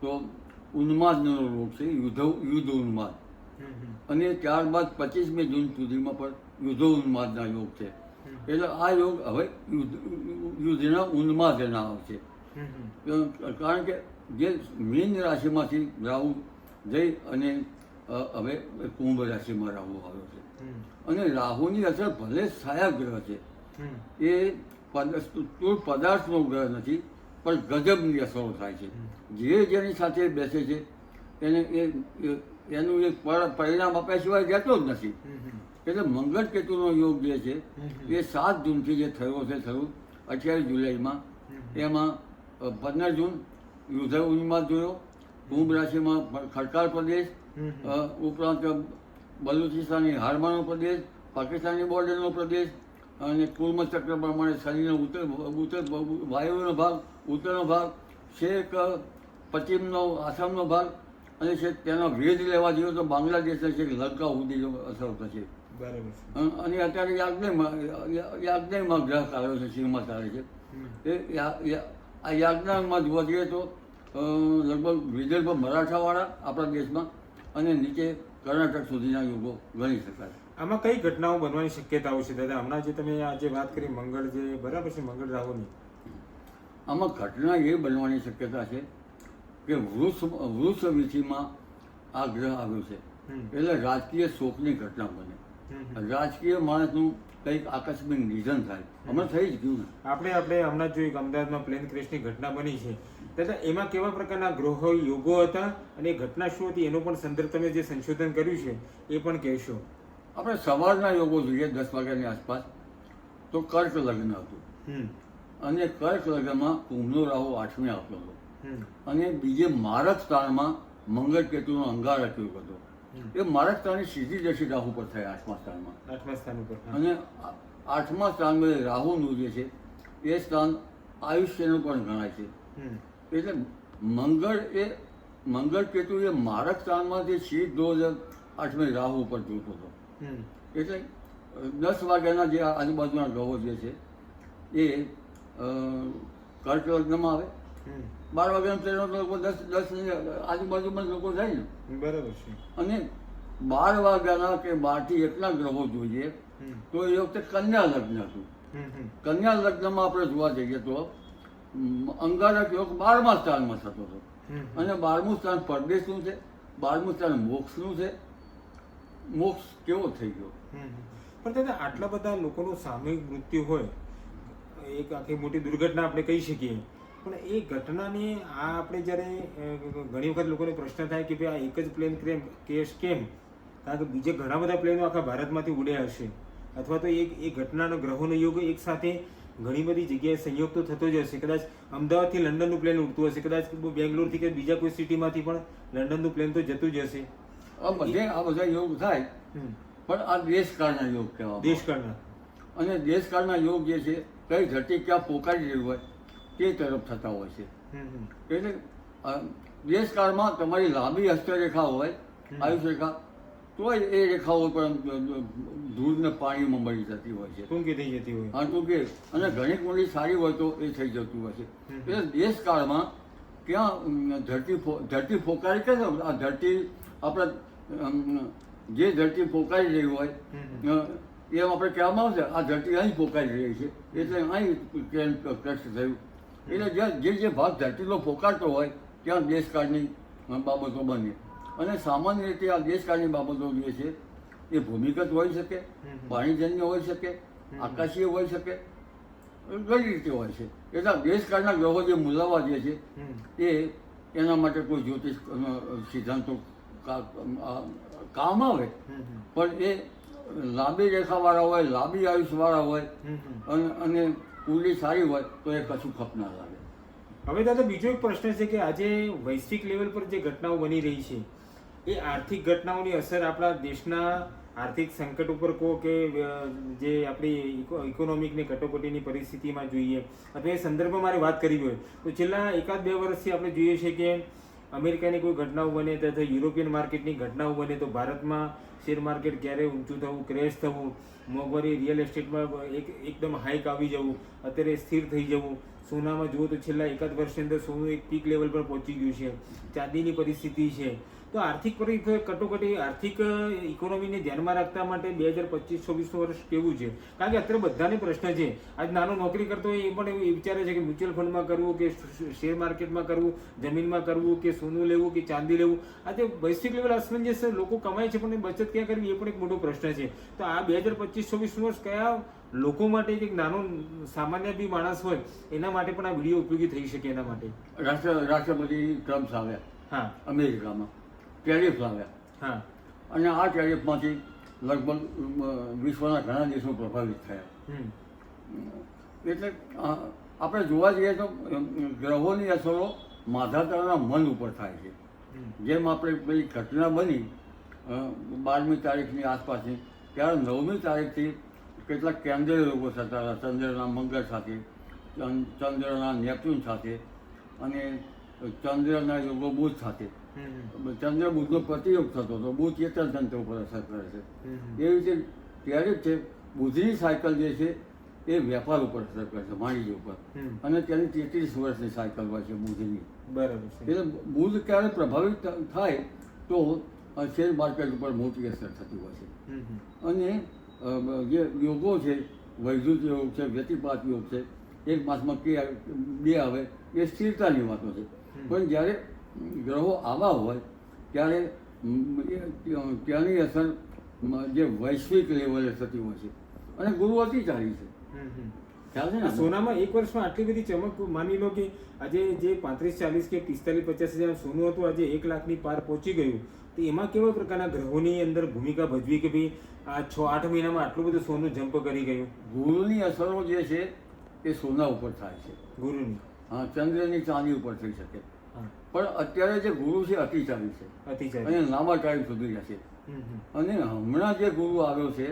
તો ઉન્માદનો રોગ છે, યુદ્ધ ઉન્માદ. અને ત્યારબાદ 25મી જૂન સુધીમાં પણ યુદ્ધ ઉન્માદના યોગ છે. એટલે આ યોગ હવે યુદ્ધના ઉન્માદના આવશે. કારણ કે જે મીન રાશિમાંથી રાહુ જઈ અને હવે કુંભ રાશિમાં રાહુ આવ્યો છે. અને રાહુની અસર ભલે છાયા ગ્રહ છે, એ સ્થૂળ પદાર્થનો ગ્રહ નથી, પણ ગજબની અસરો થાય છે. જે જેની સાથે બેસે છે એને એનું એક પરિણામ આપ્યા સિવાય જતો જ નથી. એટલે મંગળ કેતુનો યોગ જે છે એ 7 જૂનથી જે થયો છે શરૂ 28 જુલાઈમાં, એમાં 15 જૂન યુદ્ધ ઉન્માદ જોયો, કુંભ રાશિમાં ખડકાળ પ્રદેશ, ઉપરાંત બલુચિસ્તાનની હારમાનો પ્રદેશ, પાકિસ્તાનની બોર્ડરનો પ્રદેશ અને કુર્મ ચક્ર પ્રમાણે શરીરનો ઉત્તર વાયુવ્યનો ભાગ, ઉત્તરનો ભાગ, છેક પશ્ચિમનો આસામનો ભાગ અને છેક તેનો ભેદ લેવા જોઈએ તો બાંગ્લાદેશના છેક લંકા સુધી અસર થશે. અને અત્યારે યાજ્ઞમાં ગ્રહ આવ્યો છે, સિંહમાં ચાલે છે. આ યાજ્ઞમાં જોવા જઈએ તો લગભગ વિદર્ભ મરાઠાવાળા આપણા દેશમાં અને નીચે કર્ણાટક સુધીના યુગો ગણી શકાય. આમાં કઈ ઘટનાઓ બનવાની શક્યતાઓ છે દાદા? હમણાં જે તમે આ જે વાત કરી મંગળ જે બરાબર છે, મંગળ રાહુની, આમાં ઘટના એ બનવાની શક્યતા છે કે વૃષ વીથીમાં આ ગ્રહ આવ્યો છે એટલે રાજકીય શોકની ઘટના બને, રાજકીય માણસનું કંઈક આકસ્મિક નિધન થાય. હમણાં થઈ જ ગયું ને, આપણે હમણાં જોયું કે અમદાવાદમાં પ્લેન ક્રેશની ઘટના બની છે. દાદા એમાં કેવા પ્રકારના ગ્રહો યોગો હતા અને એ ઘટના શું હતી એનો પણ સંદર્ભ તમે જે સંશોધન કર્યું છે એ પણ કહેશો. આપણે સવારના યોગો જોઈએ 10 વાગ્યાની આસપાસ તો કર્ક લગ્ન હતું અને કર્ક લગ્નમાં કુંભનો રાહુ 8મે આવતો હતો અને બીજે મારક સ્થાનમાં મંગળ કેતુનો અંગારક યોગ હતો. એ મારક સ્થાનની સીધી દશી રાહુ પર થાય 8મા સ્થાનમાં. 8મા સ્થાન ઉપર અને 8મા સ્થાનમાં રાહુનું જે છે એ સ્થાન આયુષ્યનું પણ ગણાય છે. એટલે મંગળ કેતુ એ મારક સ્થાનમાંથી સીધો જ 8મે રાહુ ઉપર જોતો હતો. એટલે 10 વાગ્યાના જે આજુબાજુના ગ્રહો જે છે એ કર્ક લગ્નમાં આવે, 12 વાગ્યાનો ટ્રેનો તો લોકો 10 આજુબાજુમાં લોકો જાય ને, બરાબર છે. અને 12 વાગ્યાના કે 12 થી 1ના ગ્રહો જોઈએ તો એ વખતે કન્યા લગ્ન હતું. કન્યા લગ્નમાં આપણે જોવા જઈએ તો અંગારક યોગ 12મા સ્થાનમાં થતો હતો અને 12મું સ્થાન પરદેશનું છે, 12મું સ્થાન મોક્ષનું છે. મોક્ષ કેવો થઈ ગયો. પણ દાદા આટલા બધા લોકોનું સામૂહિક મૃત્યુ હોય, એક આખી મોટી દુર્ઘટના આપણે કહી શકીએ, પણ એ ઘટનાની આ આપણે જ્યારે ઘણી વખત લોકોને પ્રશ્ન થાય કે ભાઈ આ એક જ પ્લેન કેસ કેમ? કારણ કે બીજે ઘણા બધા પ્લેનો આખા ભારતમાંથી ઉડ્યા હશે અથવા તો એ ઘટનાનો ગ્રહોનો યોગ એક સાથે ઘણી બધી જગ્યાએ સંયોગ તો થતો જ હશે. કદાચ અમદાવાદથી લંડનનું પ્લેન ઉડતું હશે, કદાચ બેંગ્લોરથી કે બીજા કોઈ સિટીમાંથી પણ લંડનનું પ્લેન તો જતું જ હશે. આ બધા યોગ થાય પણ આ દેશકાળના યોગ કહેવાય. દેશકાળના અને દેશકાળના યોગ જે છે કઈ ધરતી ક્યાં પોકારી રહી હોય તે તરફ થતા હોય છે. એટલે દેશકાળમાં તમારી લાંબી હસ્તરેખા હોય, આયુષ રેખા, તો એ રેખાઓ પણ દૂધને પાણીમાં મળી જતી હોય છે, ટૂંકી થઈ જતી હોય. હા, ટૂંકી. અને ઘણી કુંડળી સારી હોય તો એ થઈ જતું હોય છે. એટલે દેશકાળમાં ક્યાં ધરતી ફોકારી કે આ ધરતી આપણે જે ધરતી પોકારી રહી હોય એમ આપણે કહેવામાં આવશે આ ધરતી અહીં પોકારી રહી છે એટલે અહીં ટ્રેન ક્રશ થયું. એટલે જે ભાગ ધરતીનો પોકારતો હોય ત્યાં દેશકાળની બાબતો બને. અને સામાન્ય રીતે આ દેશકાળની બાબતો જે છે એ ભૂમિગત હોઈ શકે, પાણીજન્ય હોઈ શકે, આકાશીય હોઈ શકે, ઘણી રીતે હોય છે. એટલે દેશકાળના ગ્રહો જે મૂલાવા જે છે એ એના માટે કોઈ જ્યોતિષ સિદ્ધાંતો કામ આવે પણ એ લાંબી રેખાવાળા હોય, લાંબી આયુષવાળા હોય અને કુંડળી સારી હોય તો એ કશું ખપ ના લાગે. હવે દાદા બીજો એક પ્રશ્ન છે કે આજે વૈશ્વિક લેવલ પર જે ઘટનાઓ બની રહી છે એ આર્થિક ઘટનાઓની અસર આપણા દેશના આર્થિક સંકટ ઉપર કહો કે જે આપણી ઇકોનોમિકની કટોકટીની પરિસ્થિતિમાં જોઈએ અથવા એ સંદર્ભમાં મારે વાત કરવી હોય તો છેલ્લા 1-2 વર્ષથી આપણે જોઈએ છીએ કે અમેરિકાની કોઈ ઘટનાઓ બને તથા યુરોપિયન માર્કેટની ઘટનાઓ બને તો ભારતમાં શેર માર્કેટ ક્યારે ઊંચું થવું, ક્રેશ થવું, મોંઘવારી રિયલ એસ્ટેટમાં એકદમ હાઈક આવી જવું, અત્યારે સ્થિર થઈ જવું. સોનામાં જુઓ તો છેલ્લા 1 વર્ષની અંદર સોનું એક પીક લેવલ પર પહોંચી ગયું છે. ચાંદીની પરિસ્થિતિ છે. તો આર્થિક કટોકટી આર્થિક ઇકોનોમીને ધ્યાનમાં રાખતા માટે 2025-26નું વર્ષ કેવું છે? કારણ કે અત્યારે બધાને પ્રશ્ન છે. આજ નાનો નોકરી કરતો હોય એ પણ એવું વિચારે છે કે મ્યુચ્યુઅલ ફંડમાં કરવું કે શેર માર્કેટમાં કરવું, જમીનમાં કરવું કે સોનું લેવું કે ચાંદી લેવું. આજે વૈશ્વિક લેવલ અસમંજસ લોકો કમાય છે પણ બચત ક્યાં કરવી એ પણ એક મોટો પ્રશ્ન છે. તો આ 2025-26નું વર્ષ કયા લોકો માટે એક નાનો સામાન્ય બી માણસ હોય એના માટે પણ આ વિડીયો ઉપયોગી થઈ શકે એના માટે? રાષ્ટ્રપતિ ટ્રમ્પ આવ્યા, હા, અમેરિકામાં ટેરિફ લાવ્યા, હા, અને આ ટેરિફમાંથી લગભગ વિશ્વના ઘણા દેશો પ્રભાવિત થયા. એટલે આપણે જોવા જઈએ તો ગ્રહોની અસરો માધાતાના મન ઉપર થાય છે. જેમ આપણે પેલી ઘટના બની 12મી તારીખની આસપાસની, ત્યારે 9મી તારીખથી કેટલાક કેન્દ્રીય રોગો થતા હતા, ચંદ્રના મંગળ સાથે, ચંદ્રના નેપચ્યુન સાથે અને ચંદ્રના યોગો બુધ સાથે. ચંદ્ર બુધનો પ્રતિયોગ થતો હતો, બુધ ચેતન તંત્ર ઉપર અસર કરે છે. એ રીતે ત્યારે જ છે બુધની સાયકલ જે છે એ વેપાર ઉપર અસર કરે છે, વાણિજ્ય ઉપર, અને તેની 33 વર્ષની સાયકલ હોય છે બુધની. બરાબર છે. એટલે બુધ ક્યારે પ્રભાવિત થાય તો શેર માર્કેટ ઉપર મોટી અસર થતી હોય છે. અને જે યોગો છે, વૈદ્યુત યોગ છે, વ્યતિપાત યોગ છે, એક માસમાં બે આવે એ સ્થિરતાની વાતો છે. પણ જ્યારે ગ્રહો આવા હોય ત્યારે ત્યાંની અસર જે વૈશ્વિક લેવલે થતી હોય છે. અને ગુરુ અતિચારી છે, ખ્યાલ છે ને? સોનામાં એક વર્ષમાં આટલી બધી ચમક, માની લો કે આજે જે 35-40 કે 45-50 હજાર સોનું હતું, આજે 1 લાખની પાર પહોંચી ગયું, તો એમાં કેવા પ્રકારના ગ્રહોની અંદર ભૂમિકા ભજવી કે ભાઈ આ 6-8 મહિનામાં આટલું બધું સોનું જમ્પ કરી ગયું? ગુરુની અસરો જે છે એ સોના ઉપર થાય છે. ગુરુની, હા, ચંદ્રની ચાંદી ઉપર થઈ શકે. પણ અત્યારે જે ગુરુ છે અતિચારી છે, અતિચારી, અને લાંબા ટાઈમ સુધી રહેશે. અને હમણાં જે ગુરુ આવ્યો છે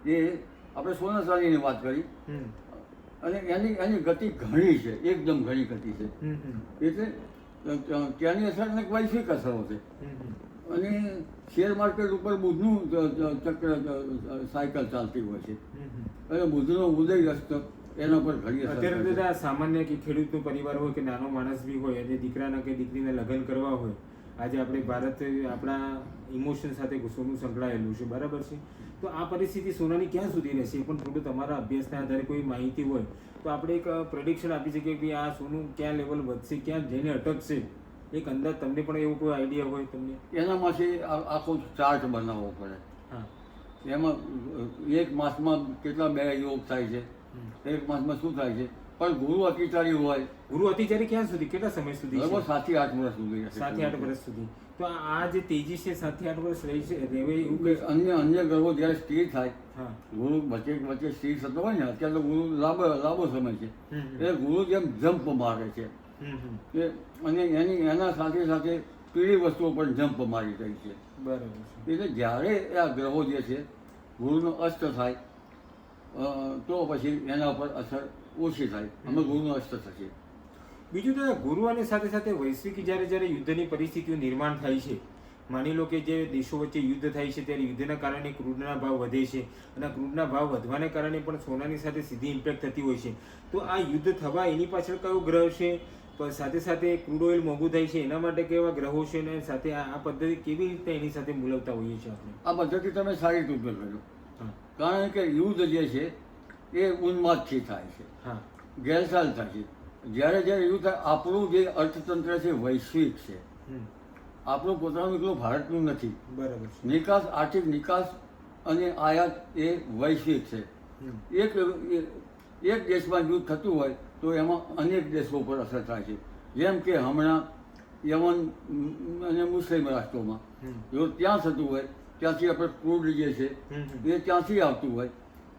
એ આપણે સોના ચાંદીની વાત કરી, અને એની ગતિ ઘણી છે, એકદમ ઘણી ગતિ છે. એટલે ત્યાંની અસર અને વૈશ્વિક અસરો છે. અને શેર માર્કેટ ઉપર બુધનું ચક્ર સાયકલ ચાલતી હોય છે, અને બુધનો ઉદય અસ્ત એના પર ઘણી અસર. અત્યારે બધા સામાન્ય કે ખેડૂતનો પરિવાર હોય કે નાનો માણસ બી હોય અને દીકરાના કે દીકરીને લગ્ન કરવા હોય, આજે આપણે ભારત આપણા ઇમોશન સાથે સોનું સંકળાયેલું છે, બરાબર છે? તો આ પરિસ્થિતિ સોનાની ક્યાં સુધી રહેશે? પણ થોડું તમારા અભ્યાસના આધારે કોઈ માહિતી હોય તો આપણે એક પ્રેડિક્શન આપી શકીએ કે આ સોનું ક્યાં લેવલ વધશે, ક્યાં જઈને અટકશે, એક અંદાજ તમને પણ એવો કોઈ આઈડિયા હોય તમને? એના માટે આખો ચાર્ટ બનાવવો પડે. હા, એમાં એક માસમાં કેટલા બે યોગ થાય છે, એક માસમાં શું થાય છે. પણ ગુરુ અતિચારી હોય, ગુરુ અતિચારી ક્યાં સુધી, કેટલા સમય સુધી? લગભગ 7-8 વર્ષ સુધી રહેશે. 7-8 વર્ષ સુધી. તો આ જે તેજી છે 7-8 વર્ષ રહી છે, રહેવે એવું કંઈ? અન્ય ગ્રહો જ્યારે સ્થિર થાય, હા, ગુરુ વચ્ચે સ્થિર થતો હોય ને, અત્યારે તો ગુરુ લાંબો સમય છે, એ ગુરુ જેમ જમ્પ મારે છે. અને એના સાથે સાથે પીળી વસ્તુઓ પણ જમ્પ મારી રહી છે. બરાબર છે. એટલે જ્યારે આ ગ્રહો જે છે ગુરુનો અસ્ત થાય તો પછી એના ઉપર અસર ઓછી થાય, અમે ગુરુનો અસ્ત થશે. બીજું તો ગુરુ અને સાથે સાથે વૈશ્વિક જ્યારે યુદ્ધની પરિસ્થિતિઓ નિર્માણ થાય છે, માની લો કે જે દેશો વચ્ચે યુદ્ધ થાય છે ત્યારે યુદ્ધના કારણે ક્રૂડના ભાવ વધે છે, અને ક્રૂડના ભાવ વધવાને કારણે પણ સોનાની સાથે સીધી ઇમ્પેક્ટ થતી હોય છે. તો આ યુદ્ધ થવા એની પાછળ કયો ગ્રહ છે, સાથે સાથે ક્રૂડ ઓઇલ મોંઘું થાય છે એના માટે કેવા ગ્રહો છે, અને સાથે આ પદ્ધતિ કેવી રીતે એની સાથે મૂલવતા હોઈએ છીએ આપણે? આ પદ્ધતિ તમે સારી રીતે ઉપયોગ કર્યો, કારણ કે યુદ્ધ જે છે એ ઉન્માદથી થાય છે, હા, ગેરચાલ થાય છે. જ્યારે યુદ્ધ થાય, આપણું જે અર્થતંત્ર છે વૈશ્વિક છે, આપણું પોતાનું એકલું ભારતનું નથી. બરાબર છે. નિકાસ, આર્થિક નિકાસ અને આયાત એ વૈશ્વિક છે. એક દેશમાં યુદ્ધ થતું હોય તો એમાં અનેક દેશો ઉપર અસર થાય છે. જેમ કે હમણાં યમન અને મુસ્લિમ રાષ્ટ્રોમાં જો ત્યાં થતું હોય, ત્યાંથી આપણે ક્રૂડ જે છે એ ત્યાંથી આવતું હોય,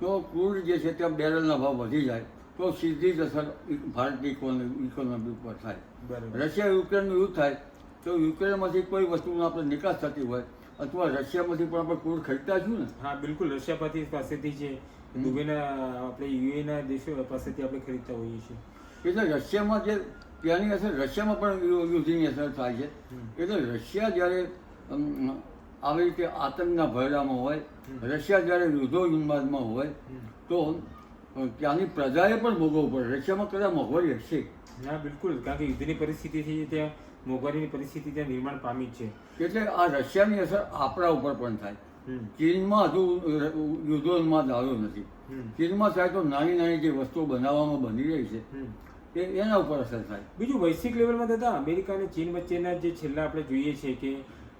તો ક્રૂડ જે છે ત્યાં બેરલના ભાવ વધી જાય તો સીધી જ અસર ભારતની ઇકોનોમી ઉપર થાય. રશિયા યુક્રેનનું યુદ્ધ થાય તો યુક્રેનમાંથી કોઈ વસ્તુનો આપણે નિકાસ થતી હોય, અથવા રશિયામાંથી પણ આપણે ક્રૂડ ખરીદતા છું ને. હા, બિલકુલ. રશિયા પાસેથી છે, દુબઈના આપણે યુએના દેશો પાસેથી આપણે ખરીદતા હોઈએ છીએ. એટલે રશિયામાં જે ત્યાંની અસર, રશિયામાં પણ યુદ્ધની અસર થાય છે. એટલે રશિયા જ્યારે આવી રીતે આતંકના ભયડામાં હોય, રશિયા જ્યારે યુદ્ધોન્માદમાં હોય તો ત્યાંની પ્રજાએ પણ ભોગવવું પડે. રશિયામાં કદાચ મોંઘવારી હશે. હા, બિલકુલ, કારણ કે યુદ્ધની પરિસ્થિતિથી ત્યાં મોંઘવારીની પરિસ્થિતિ ત્યાં નિર્માણ પામી જ છે. એટલે આ રશિયાની અસર આપણા ઉપર પણ થાય. ચીનમાં હજુ યુદ્ધોન્માદ આવ્યો નથી. ચીનમાં થાય તો નાની નાની જે વસ્તુઓ બનાવવામાં બની રહી છે એના ઉપર અસર થાય. બીજું વૈશ્વિક લેવલમાં દાદા, અમેરિકા અને ચીન વચ્ચેના જે છેલ્લા આપણે જોઈએ છે કે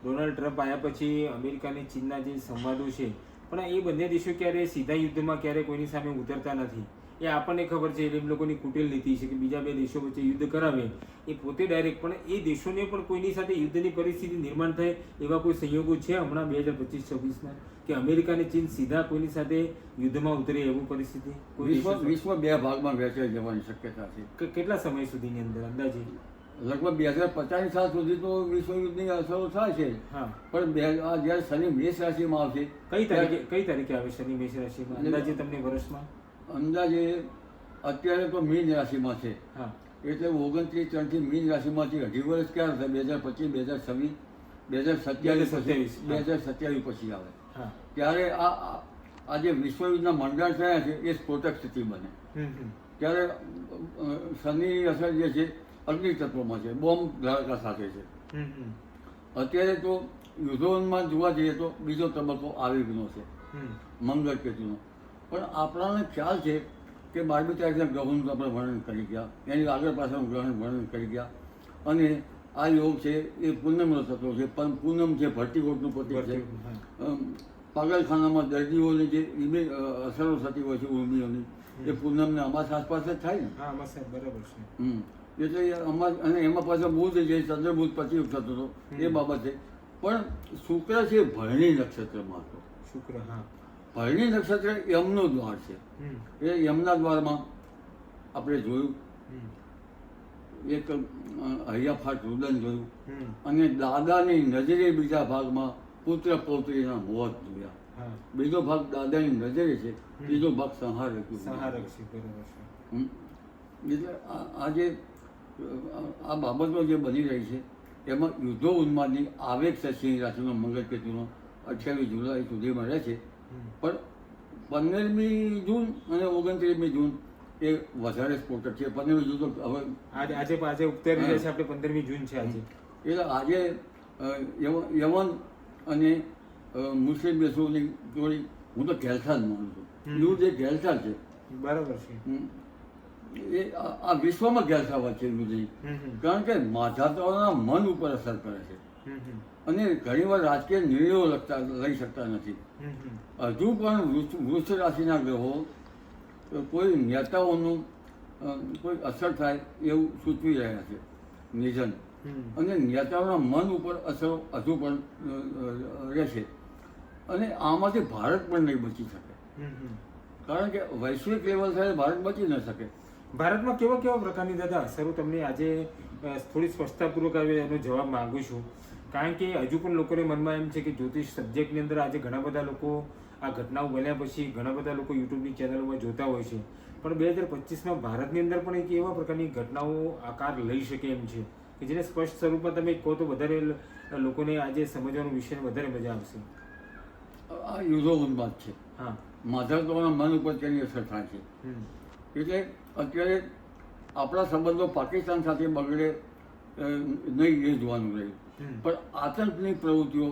ડોનાલ્ડ ટ્રમ્પ આવ્યા પછી અમેરિકા અને ચીનના જે સંવાદો છે, પણ એ બંને દેશો ક્યારે સીધા યુદ્ધમાં ક્યારે કોઈની સામે ઉતરતા નથી. એ આપણને ખબર છે એમ લોકોની કુટિલ નીતિ છે કે બીજા બે દેશો વચ્ચે યુદ્ધ કરાવે એ પોતે ડાયરેક્ટ, પણ એ દેશોને પણ કોઈની સાથે યુદ્ધની પરિસ્થિતિ નિર્માણ થાય એવા કોઈ સંયોગો છે હમણાં 2025-26 કે અમેરિકા અને ચીન સીધા કોઈની સાથે યુદ્ધમાં ઉતરે એવું પરિસ્થિતિ વિશ્વ બે ભાગમાં વહેંચાઈ જવાની શક્યતા છે. કેટલા સમય સુધીની અંદર અંદાજે? લગભગ 2050 સાલ સુધી તો વિશ્વ યુદ્ધની અસરો થાય છે. હા, પણ જ્યારે શનિ મેષ રાશિમાં આવશે, કઈ તારીખે આવે શનિ મેષ રાશિમાં અંદાજે તમને વર્ષમાં? અંદાજે અત્યારે તો મીન રાશિમાં છે. હા, એટલે 29 થી મીન રાશિમાંથી 2.5 વર્ષ ક્યારે થાય? 2025, 2026, 2027 પછી આવે. હા, ત્યારે આ જે વિશ્વયુદ્ધના મંડાણ થયા છે એ સ્ફોટક સ્થિતિ બને. ત્યારે શનિની અસર જે છે અગ્નિ તત્વમાં છે, બોમ્બ ધડાકા સાથે છે. અત્યારે તો યુદ્ધોમાં જોવા જઈએ તો બીજો તબક્કો આવી ગયો છે મંગળ કેતુનો. પણ આપણને ખ્યાલ છે કે 12મી તારીખના ગ્રહોનું આપણે વર્ણન કરી ગયા, એની આગળ પાછળનું ગ્રહણ વર્ણન કરી ગયા. અને આ યોગ છે એ પૂનમનો તત્વ છે, પણ પૂનમ છે ભરતીકોટનું પ્રતીક છે. પાગલખાનામાં દર્દીઓની જે અસરો થતી હોય છે ઉર્મિઓની, એ પૂનમને અમાસ આસપાસ જ થાય ને. હા, અમાસ બરાબર છે. એટલે અને એમાં પાછો બુધ જે ચંદ્રબુધ પ્રતિયુગ થતો હતો એ બાબત છે. પણ શુક્ર છે ભરણી નક્ષત્રમાં હતો. શુક્ર, હા, ભરણી નક્ષત્ર યમનો દ્વાર છે. એ યમના દ્વારમાં આપણે જોયું એક હૈયાફાટ રુદન જોયું, અને દાદાની નજરે બીજા ભાગમાં પુત્ર પૌત્રીના મોત જોયા. બીજો ભાગ દાદાની નજરે છે, બીજો ભાગ સંહારક છે. બરાબર છે. એટલે આજે આ બાબતો જે બની રહી છે એમાં યુદ્ધો ઉન્માદની આવેગ છે સિંહ રાશિનો મંગળ કેતુનો 28 જુલાઈ સુધીમાં રહે છે. પણ 15મી જૂન અને 29મી જૂન એ વધારે સ્ફોટક છે. 15મી જૂન તો હવે આજે ઉત્તરી રહે છે, આપણે 15મી જૂન છે આજે. એટલે આજે યમન અને મુસ્લિમ દેશોની જોડી હું તો ઘેલછા જ માનું છું. યુદ્ધ એ ઘેલછા છે. બરાબર છે. એ આ વિશ્વમાં ઘેલછા વચ્ચે યુદ્ધ, કારણ કે માધાતાઓના મન ઉપર અસર કરે છે. અને ઘણીવાર રાજકીય નિર્ણયો લઈ શકતા નથી. હજુ પણ વૃષ રાશિના ગ્રહો કોઈ નેતાઓનું કોઈ અસર થાય એવું સૂચવી રહ્યા છે, નિધન. અને નેતાઓના મન ઉપર અસરો હજુ પણ રહેશે. અને આમાંથી ભારત પણ નહીં બચી શકે, કારણ કે વૈશ્વિક લેવલ થાય ભારત બચી ન શકે. ભારતમાં કેવા પ્રકારની દાદા અસરો તમને આજે થોડી સ્પષ્ટતાપૂર્વક એનો જવાબ માંગુ છું, કારણ કે હજુ પણ લોકોને મનમાં એમ છે કે જ્યોતિષ સબ્જેક્ટની અંદર આજે ઘણા બધા લોકો આ ઘટનાઓ બન્યા પછી ઘણા બધા લોકો યુટ્યુબની ચેનલોમાં જોતા હોય છે, પણ 2025માં ભારતની અંદર પણ એક એવા પ્રકારની ઘટનાઓ આકાર લઈ શકે એમ છે કે જેને સ્પષ્ટ સ્વરૂપમાં તમે કહો તો વધારે લોકોને આજે સમજવાનો વિષય વધારે મજા આવશે. આ યુદ્ધો ઉન્માદ છે. હા, માધવતાઓના મન ઉપર તેની અસર થાય છે. એટલે અત્યારે આપણા સંબંધો પાકિસ્તાન સાથે બગડે નહીં એ જોવાનું રહ્યું, પણ આતંકની પ્રવૃત્તિઓ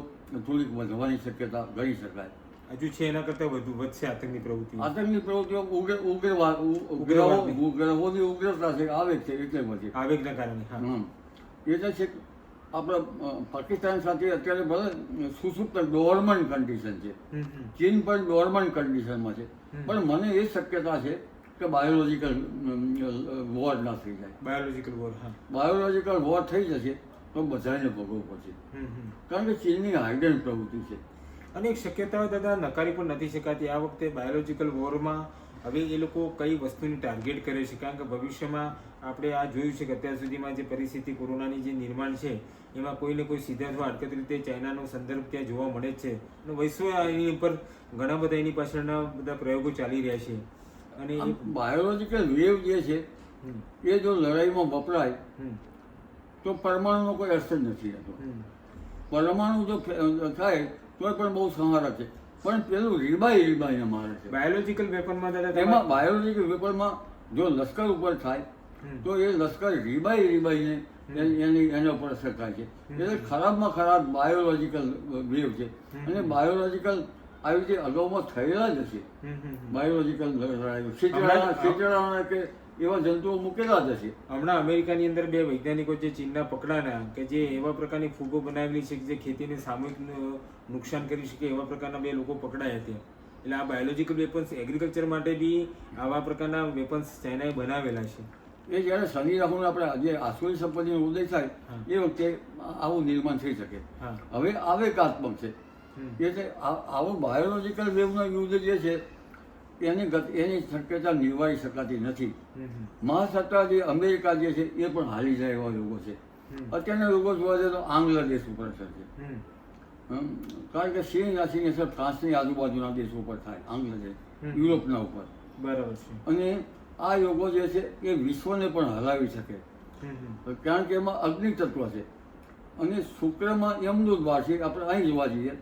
થોડીક વધવાની શક્યતા ગણી શકાય. હજુ છે એના કરતાં વધુ વધશે આતંકની પ્રવૃત્તિઓ. આતંકની પ્રવૃત્તિઓ ગ્રહોની ઉગ્રતા છે આવે છે એટલે વધે, આવેગના કારણે. એટલે છે આપણા પાકિસ્તાન સાથે અત્યારે ભલે સુસુપ્ત ડોર્મન્ટ કન્ડિશન છે, ચીન પણ ડોર્મન્ટ કન્ડિશનમાં છે, પણ મને એ શક્યતા છે કે બાયોલોજીકલ વોર ના થઈ જાય. બાયોલોજીકલ વોર, હા, બાયોલોજીકલ વોર થઈ જશે તો બધાને ભોગવવું પડશે, કારણ કે ચીનની હાઇડન પ્રવૃત્તિ છે. અને એક શક્યતાઓ દાદા નકારી પણ નથી શકાતી. આ વખતે બાયોલોજીકલ વોરમાં હવે એ લોકો કઈ વસ્તુની ટાર્ગેટ કરે છે, કારણ કે ભવિષ્યમાં આપણે આ જોયું છે કે અત્યાર સુધીમાં જે પરિસ્થિતિ કોરોનાની જે નિર્માણ છે એમાં કોઈને કોઈ સીધા અથવા હડકત રીતે ચાઇનાનો સંદર્ભ ત્યાં જોવા મળે જ છે, અને વૈશ્વ એની ઉપર ઘણા બધા એની પાછળના બધા પ્રયોગો ચાલી રહ્યા છે. અને બાયોલોજીકલ વેવ જે છે એ જો લડાઈમાં વપરાય તો પરમાણુનો કોઈ અસર નથી રહેતો. પરમાણુ જો થાય તો પણ બહુ સંહારક છે, પણ પેલું રીબાઈને મારે છે. બાયોલોજીકલ વેપનમાં દાદા એમાં બાયોલોજીકલ વેપનમાં જો લશ્કર ઉપર થાય તો એ લશ્કર રીબાઈને એના ઉપર અસર થાય છે. એટલે ખરાબમાં ખરાબ બાયોલોજીકલ વેવ છે, અને બાયોલોજીકલ આવી રીતે અગાઉમાં થયેલા જ હશે. બાયોલોજીકલ લડાઈઓ શીતળાના કે એવા જંતુઓ મૂકેલા જ હશે. હમણાં અમેરિકાની અંદર 2 વૈજ્ઞાનિકો જે ચીનના પકડાના કે જે એવા પ્રકારની ફૂગો બનાવેલી છે કે જે ખેતીને સામૂહિક નુકસાન કરી શકે એવા પ્રકારના 2 લોકો પકડાયા હતા. એટલે આ બાયોલોજિકલ વેપન્સ એગ્રીકલ્ચર માટે બી આવા પ્રકારના વેપન્સ ચાઇનાએ બનાવેલા છે. એ જ્યારે શનિ રાહુને આપણે જે આસુરી સંપત્તિનો ઉદય થાય એ વખતે આવું નિર્માણ થઈ શકે. હા. હવે આવેગાત્મક છે એટલે આવો બાયોલોજિકલ વેવનો યુદ્ધ જે છે એની શક્યતા નિવારી શકાતી નથી. મહાસત્તા જે અમેરિકા જે છે એ પણ હારી જાય એવા યોગો છે. અત્યારના યોગો જોવા જઈએ તો આંગ્લ દેશ ઉપર અસર છે. કારણ કે સિંહ રાશિની અસર ફ્રાન્સની આજુબાજુના દેશો ઉપર થાય, આંગ્લ દેશ યુરોપના ઉપર. બરાબર છે. અને આ યોગો જે છે એ વિશ્વને પણ હલાવી શકે. કારણ કે એમાં અગ્નિ તત્વ છે અને શુક્રમાં યમનું દ્વાર છે, આપણે અહીં જોવા જઈએ.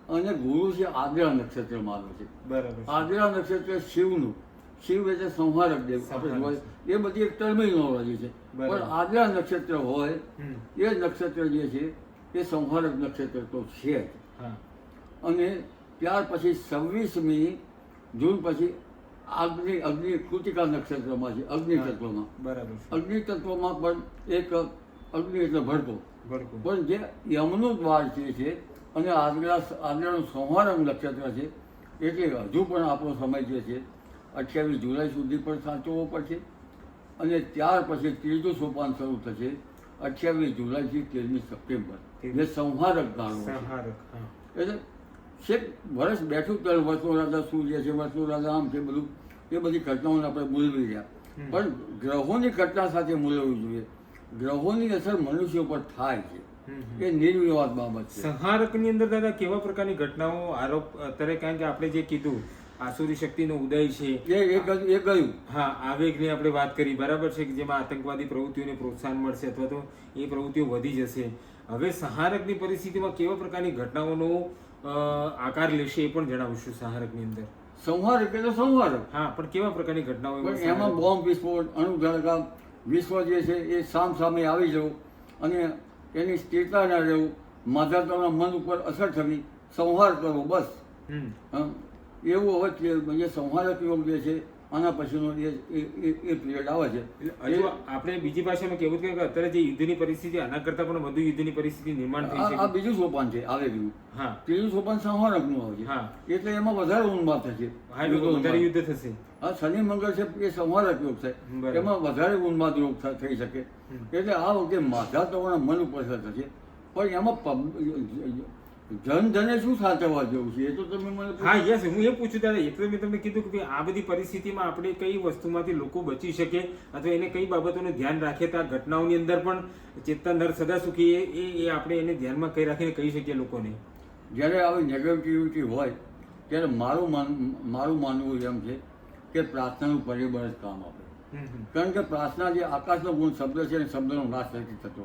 અને ગુરુ છે આદ્રા નક્ષત્રમાં આવે છે. બરાબર. આદ્રા નક્ષત્ર શિવનું, શિવ એટલે સંહારક દેવ. આપણે જોવા એ બધી એક ટર્મિનોલોજી છે. પણ આદ્રા નક્ષત્ર હોય એ નક્ષત્ર જે છે એ સંહારક નક્ષત્ર તો છે જ. અને ત્યાર પછી 26મી જૂન પછી અગ્નિ કૃતિકા નક્ષત્રમાં છે, અગ્નિ તત્વમાં. બરાબર. અગ્નિ તત્વમાં પણ એક અગ્નિ એટલે ભડકો. ભડકો. પણ જે યમનું દ્વાર જે છે અને આદ્રાનું સંહારક નક્ષત્ર છે એટલે હજુ પણ આપણો સમય જે છે 28 જુલાઈ સુધી પણ સાચવવો પડશે. અને ત્યાર પછી ત્રીજું સોપાન શરૂ થશે 28 જુલાઈથી 13મી સપ્ટેમ્બર, જે સંહારક ગાળો છે. એટલે છેક વર્ષ બેઠું ત્યારે વર્ષનો રાજા સૂર્ય છે, વર્ષનો રાજા આમ છે, બધું એ બધી ઘટનાઓને આપણે મૂલવી રહ્યા. પણ ગ્રહોની ઘટના સાથે મૂલવવી જોઈએ. ગ્રહોની અસર મનુષ્ય પર થાય છે એ નિર્વિવાદ બાબત છે. સંહારકની અંદર દાદા કેવા પ્રકારની ઘટનાઓ આરોપ અત્યારે, કારણ કે આપણે જે કીધું આસુરી શક્તિનો ઉદય છે એ ગયું. હા, આવેગની આપણે વાત કરી, બરાબર છે, કે જેમાં આતંકવાદી પ્રવૃત્તિઓને પ્રોત્સાહન મળશે અથવા તો એ પ્રવૃત્તિઓ વધી જશે. હવે સંહારકની પરિસ્થિતિમાં કેવા પ્રકારની ઘટનાઓનો આકાર લેશે એ પણ જણાવશું. સંહારકની અંદર સંહારક એટલે સંહારક. હા, પણ કેવા પ્રકારની ઘટનાઓ? પણ એમાં બોમ્બ વિસ્ફોટ, અણુધડાકા, વિશ્વ જે છે એ સામે આવી જવું અને એની સ્થિરતા ના રહેવું, માધાતાના મન ઉપર અસર થવી, સંહાર કરવો, બસ. એવું હવે જે સંહારક યોગ જે છે આના પછીનો એ પીરિયડ આવે છે. હજુ આપણે બીજી ભાષામાં કહેવું કે અત્યારે જે યુદ્ધની પરિસ્થિતિ આના કરતાં પણ વધુ યુદ્ધની પરિસ્થિતિ નિર્માણ થઈ છે. આ બીજું સોપાન છે આવે ગયું. હા. ત્રીજું સોપાન સંહારકનું આવે છે. હા. એટલે એમાં વધારે ઉન્માદ થશે. વધારે યુદ્ધ થશે. આ શનિ મંગળ છે એ સંહારક યોગ છે, એમાં વધારે ઉન્માદ યોગ થઈ શકે. એટલે આ વખતે માધાતાઓના મન ઉપર અસર થશે. પણ એમાં જનધને શું સાચવવા જેવું છે એ તો તમે મને. હા, યસ, હું એ પૂછું દાદા, એટલે મેં તમને કીધું કે આ બધી પરિસ્થિતિમાં આપણે કઈ વસ્તુમાંથી લોકો બચી શકે અથવા એને કઈ બાબતોનું ધ્યાન રાખે તો આ ઘટનાઓની અંદર પણ ચેતતા નર સદા સુખી એ આપણે એને ધ્યાનમાં કઈ રાખીને કહી શકીએ લોકોને. જ્યારે આવી નેગેટિવિટી હોય ત્યારે મારું માનવું એમ છે કે પ્રાર્થનાનું પરિબળ જ કામ આપે. કારણ કે પ્રાર્થના જે આકાશનો ગુણ શબ્દ છે એ શબ્દનો નાશ નથી થતો.